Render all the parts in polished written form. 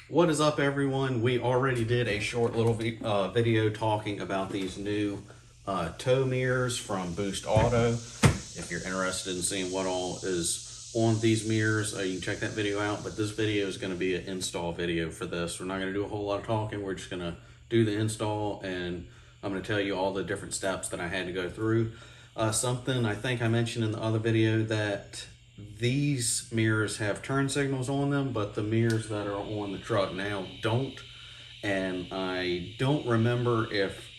What is up, everyone? We already did a short little video talking about these new tow mirrors from BoostAuto. If you're interested in seeing what all is on these mirrors, you can check that video out. But this video is going to be an install video for this. We're not going to do a whole lot of talking. We're just going to do the install, and I'm going to tell you all the different steps that I had to go through. Something I think I mentioned in the other video, that these mirrors have turn signals on them, but the mirrors that are on the truck now don't. And I don't remember if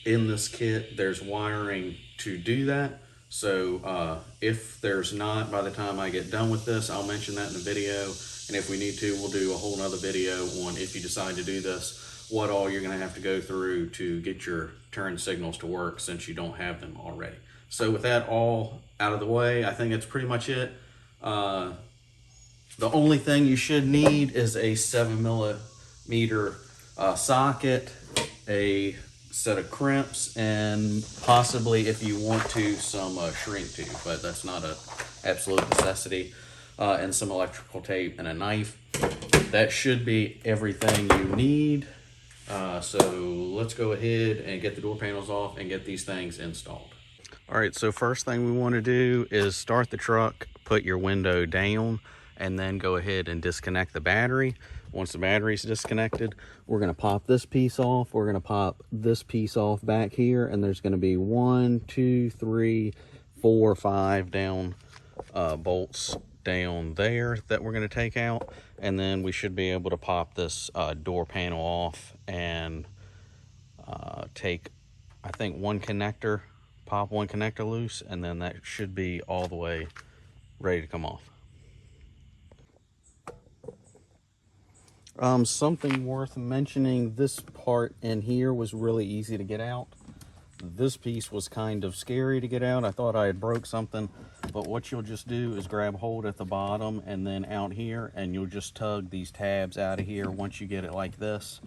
in this kit there's wiring to do that. So if there's not, by the time I get done with this, I'll mention that in the video. And if we need to, we'll do a whole nother video on, if you decide to do this, what all you're gonna have to go through to get your turn signals to work, since you don't have them already. So with that all out of the way, I think that's pretty much it. The only thing you should need is a 7mm socket, a set of crimps, and possibly, if you want to, some shrink tube, but that's not an absolute necessity, and some electrical tape and a knife. That should be everything you need. So let's go ahead and get the door panels off and get these things installed. All right, so first thing we want to do is start the truck, put your window down, and then go ahead and disconnect the battery. Once the battery's disconnected, we're going to pop this piece off. We're going to pop this piece off back here, and there's going to be 1, 2, 3, 4, 5 down bolts down there that we're going to take out. And then we should be able to pop this door panel off and take, I think, pop one connector loose, and then that should be all the way ready to come off. Something worth mentioning, this part in here was really easy to get out. This piece was kind of scary to get out. I thought I had broke something, but what you'll just do is grab hold at the bottom and then out here, and you'll just tug these tabs out of here. Once you get it like this,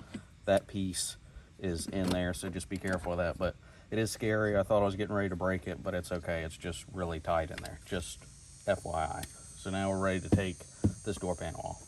that piece is in there, so just be careful of that. But it is scary. I thought I was getting ready to break it, but it's okay. It's just really tight in there, just FYI. So now we're ready to take this door panel off.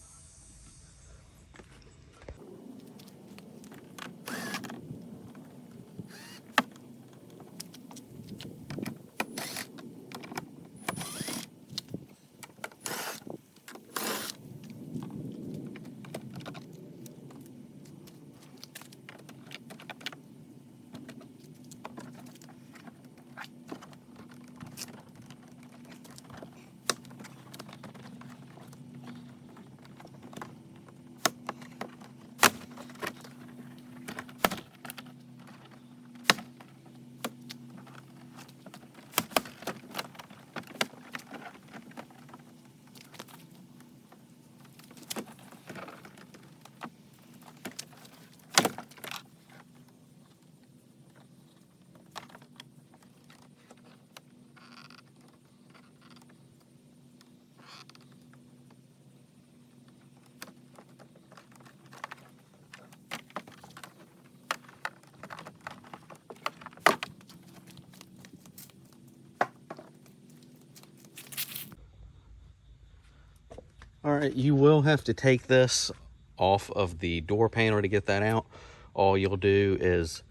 All right, you will have to take this off of the door panel to get that out. All you'll do is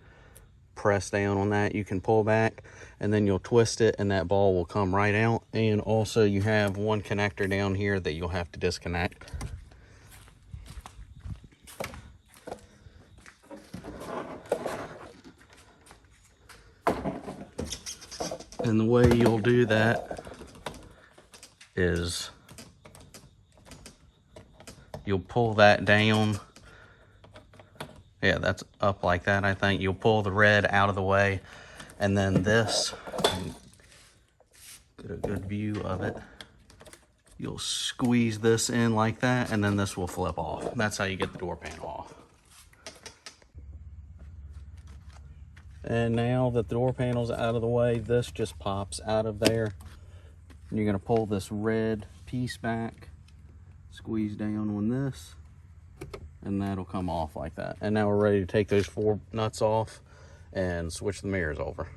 press down on that. You can pull back, and then you'll twist it, and that ball will come right out. And also, you have one connector down here that you'll have to disconnect. And the way you'll do that is you'll pull that down. Yeah, that's up like that, I think. You'll pull the red out of the way, and then this, get a good view of it, you'll squeeze this in like that, and then this will flip off. That's how you get the door panel off. And now that the door panel's out of the way, this just pops out of there. And you're gonna pull this red piece back, squeeze down on this, and that'll come off like that. And now we're ready to take those 4 nuts off and switch the mirrors over.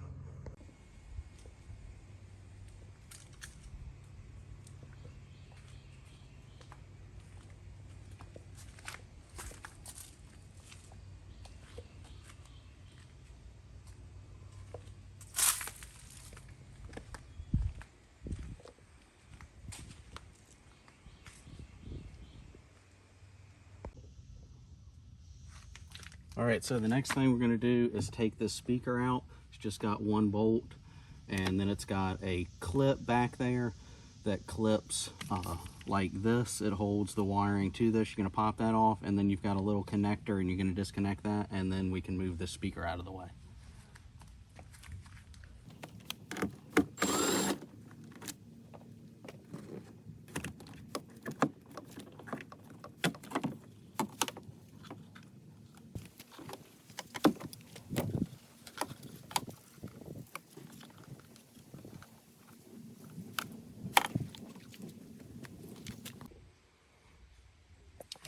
All right, so the next thing we're gonna do is take this speaker out. It's just got one bolt, and then it's got a clip back there that clips like this. It holds the wiring to this. You're gonna pop that off, and then you've got a little connector, and you're gonna disconnect that, and then we can move this speaker out of the way.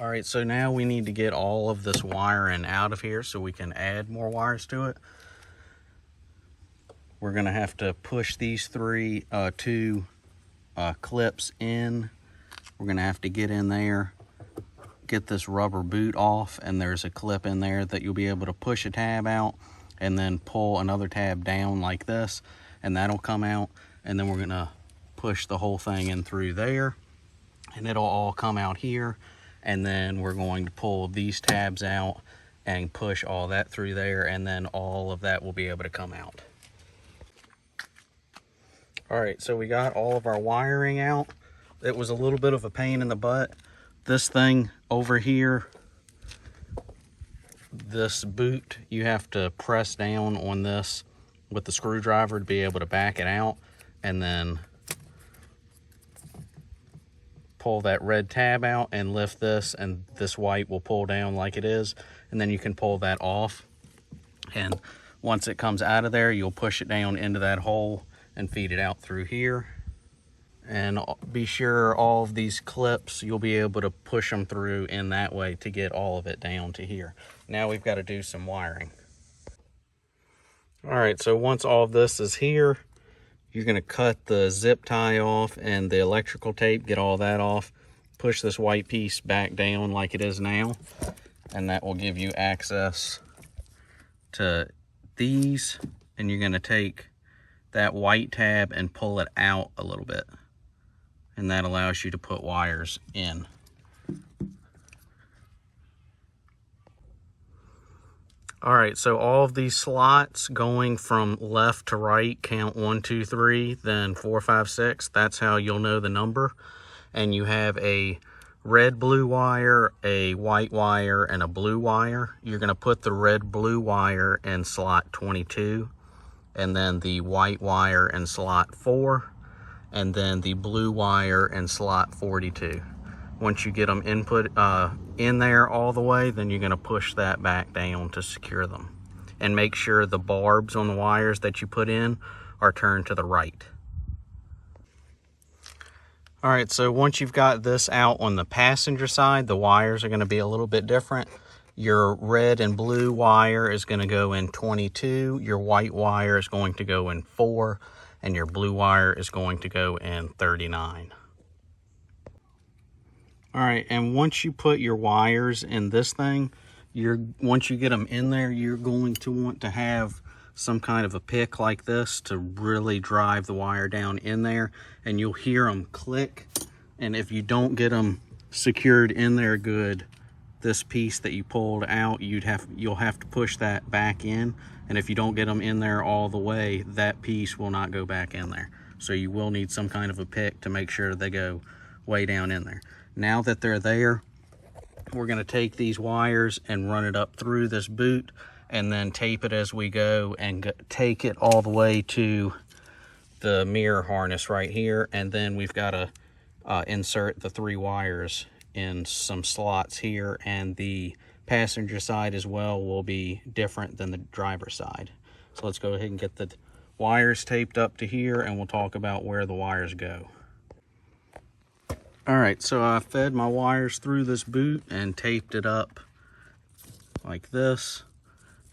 All right, so now we need to get all of this wiring out of here so we can add more wires to it. We're gonna have to push these two clips in. We're gonna have to get in there, get this rubber boot off, and there's a clip in there that you'll be able to push a tab out and then pull another tab down like this, and that'll come out. And then we're gonna push the whole thing in through there, and it'll all come out here. And then we're going to pull these tabs out and push all that through there, and then all of that will be able to come out. All right, so we got all of our wiring out. It was a little bit of a pain in the butt. This thing over here, this boot, you have to press down on this with the screwdriver to be able to back it out, and then pull that red tab out and lift this, and this white will pull down like it is, and then you can pull that off. And once it comes out of there, you'll push it down into that hole and feed it out through here. And be sure all of these clips, you'll be able to push them through in that way to get all of it down to here. Now we've got to do some wiring. All right, so once all of this is here, you're gonna cut the zip tie off and the electrical tape, get all that off, push this white piece back down like it is now, and that will give you access to these. And you're gonna take that white tab and pull it out a little bit, and that allows you to put wires in. All right, so all of these slots going from left to right, count 1, 2, 3, then 4, 5, 6. That's how you'll know the number. And you have a red blue wire, a white wire, and a blue wire. You're gonna put the red blue wire in slot 22, and then the white wire in slot 4, and then the blue wire in slot 42. Once you get them input in there all the way, then you're gonna push that back down to secure them. And make sure the barbs on the wires that you put in are turned to the right. All right, so once you've got this out on the passenger side, the wires are gonna be a little bit different. Your red and blue wire is gonna go in 22, your white wire is going to go in 4, and your blue wire is going to go in 39. All right, and once you put your wires in this thing, once you get them in there, you're going to want to have some kind of a pick like this to really drive the wire down in there, and you'll hear them click. And if you don't get them secured in there good, this piece that you pulled out, you'll have to push that back in. And if you don't get them in there all the way, that piece will not go back in there. So you will need some kind of a pick to make sure they go way down in there. Now that they're there, we're gonna take these wires and run it up through this boot, and then tape it as we go, and take it all the way to the mirror harness right here. And then we've gotta insert the 3 wires in some slots here, and the passenger side as well will be different than the driver side. So let's go ahead and get the wires taped up to here, and we'll talk about where the wires go. All right, so I fed my wires through this boot and taped it up like this,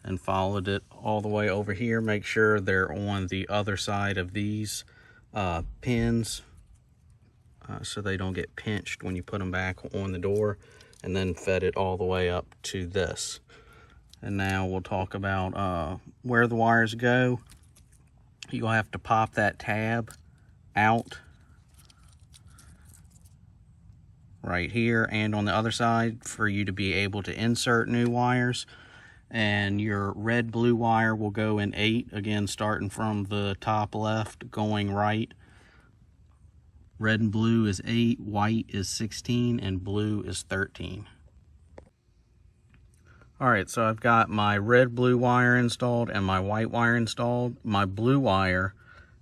and followed it all the way over here. Make sure they're on the other side of these pins so they don't get pinched when you put them back on the door, and then fed it all the way up to this. And now we'll talk about where the wires go. You'll have to pop that tab out right here and on the other side for you to be able to insert new wires. and your red blue wire will go in 8, again starting from the top left going right. Red and blue is 8, white is 16, and blue is 13. Alright, so I've got my red blue wire installed and my white wire installed. My blue wire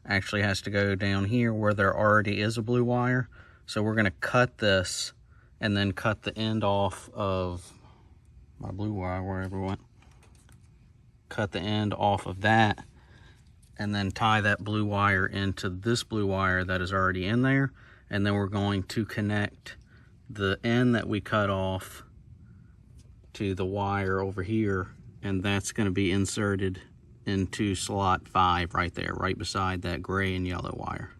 actually has to go down here where there already is a blue wire. So we're going to cut this and then cut the end off of my blue wire, wherever it went. Cut the end off of that and then tie that blue wire into this blue wire that is already in there. And then we're going to connect the end that we cut off to the wire over here, and that's going to be inserted into slot 5 right there, right beside that gray and yellow wire.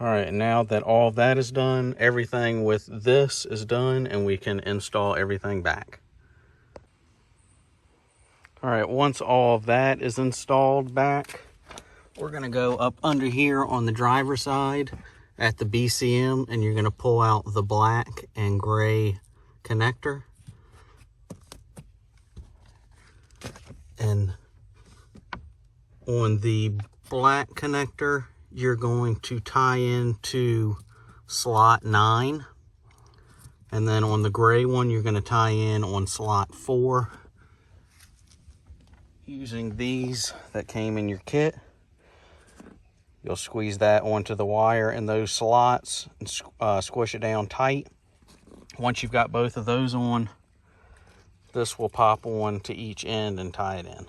All right, now that all that is done, everything with this is done, and we can install everything back. All right, once all of that is installed back, we're going to go up under here on the driver's side at the BCM, and you're going to pull out the black and gray connector. And on the black connector, you're going to tie into slot 9. And then on the gray one, you're going to tie in on slot 4. Using these that came in your kit. You'll squeeze that onto the wire in those slots and squish it down tight. Once you've got both of those on, this will pop on to each end and tie it in.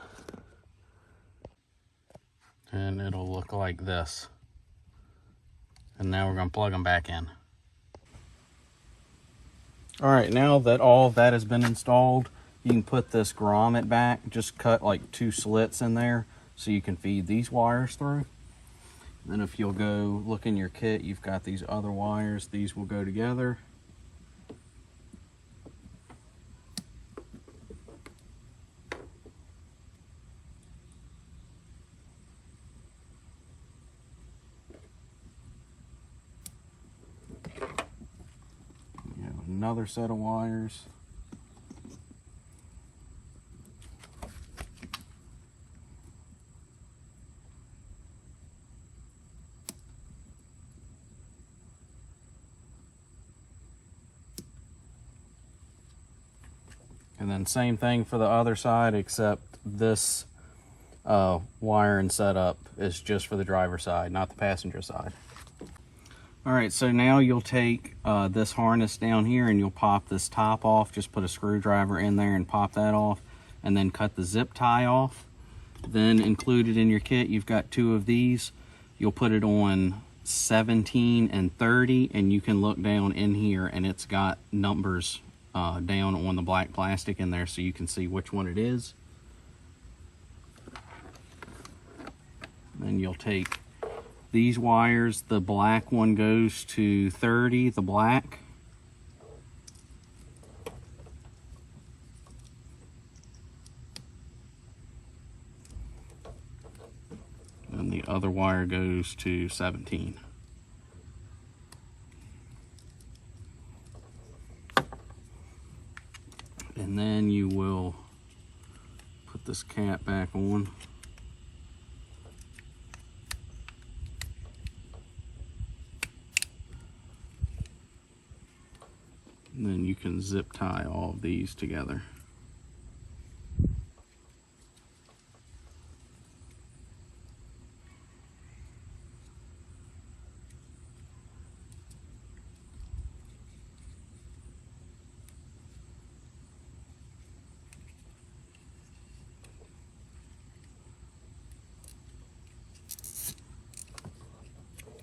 And it'll look like this. And now we're going to plug them back in. All right, now that all of that has been installed, you can put this grommet back. Just cut like 2 slits in there so you can feed these wires through. Then if you'll go look in your kit, you've got these other wires. These will go together. You have another set of wires. And then same thing for the other side, except this wiring setup is just for the driver's side, not the passenger side. All right, so now you'll take this harness down here and you'll pop this top off. Just put a screwdriver in there and pop that off, and then cut the zip tie off. Then included in your kit, you've got 2 of these. You'll put it on 17 and 30, and you can look down in here and it's got numbers down on the black plastic in there so you can see which one it is. Then you'll take these wires. The black one goes to 30, the black. And the other wire goes to 17. And then you will put this cap back on. And then you can zip tie all of these together.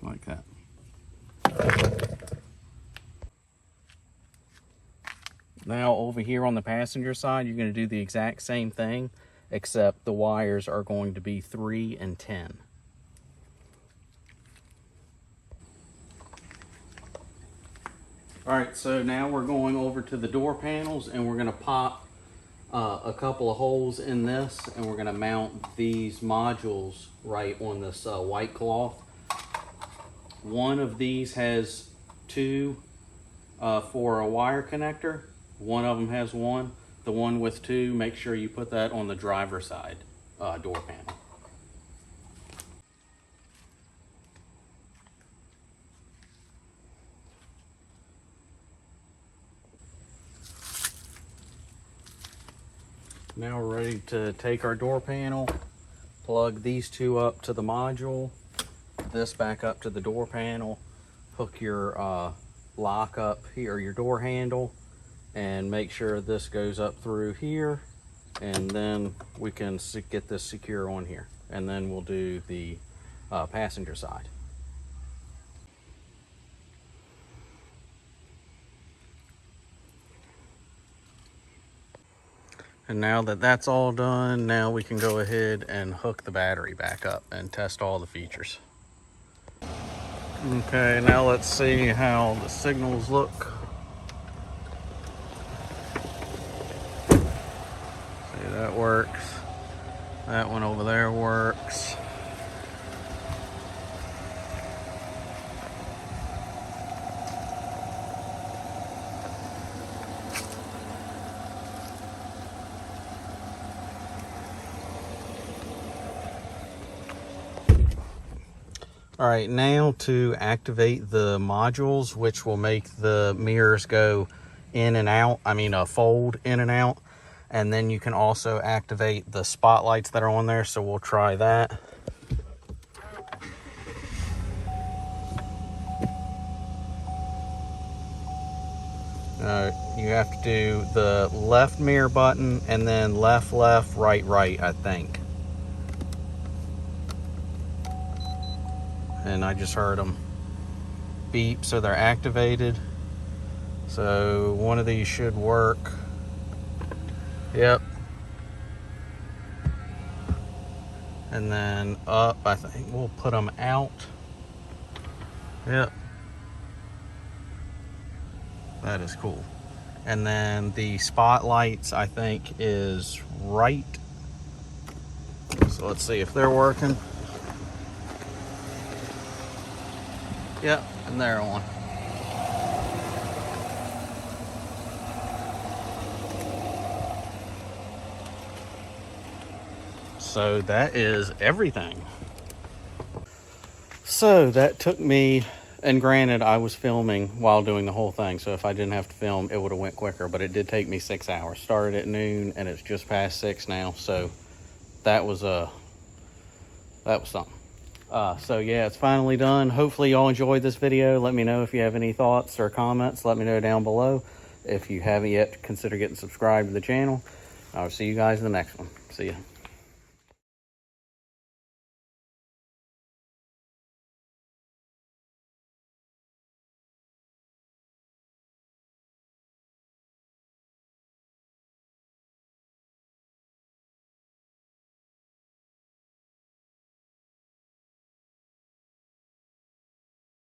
Like that. Now over here on the passenger side, you're going to do the exact same thing, except the wires are going to be 3 and 10. All right, so now we're going over to the door panels, and we're going to pop a couple of holes in this, and we're going to mount these modules right on this white cloth. One of these has 2 for a wire connector. One of them has 1. the one with 2, make sure you put that on the driver's side door panel. Now we're ready to take our door panel, plug these 2 up to the module, this back up to the door panel, hook your lock up here, your door handle, and make sure this goes up through here, and then we can get this secure on here, and then we'll do the passenger side. And now that that's all done, now we can go ahead and hook the battery back up and test all the features. Okay, now let's see how the signals look. See, that works. That one over there works. All right, now to activate the modules, which will make the mirrors go in and out, fold in and out. And then you can also activate the spotlights that are on there, so we'll try that. You have to do the left mirror button and then left, left, right, right, I think. And I just heard them beep, so they're activated. So one of these should work. Yep. And then up, I think we'll put them out. Yep. That is cool. And then the spotlights, I think, is right. So let's see if they're working. Yep, and they're on. So that is everything. So that took me, and granted I was filming while doing the whole thing, so if I didn't have to film it would have went quicker, but it did take me 6 hours. Started at noon and it's just past 6 now, so that was something. So yeah, it's finally done. Hopefully y'all enjoyed this video. Let me know if you have any thoughts or comments. Let me know down below. If you haven't yet, consider getting subscribed to the channel. I'll see you guys in the next one. See ya.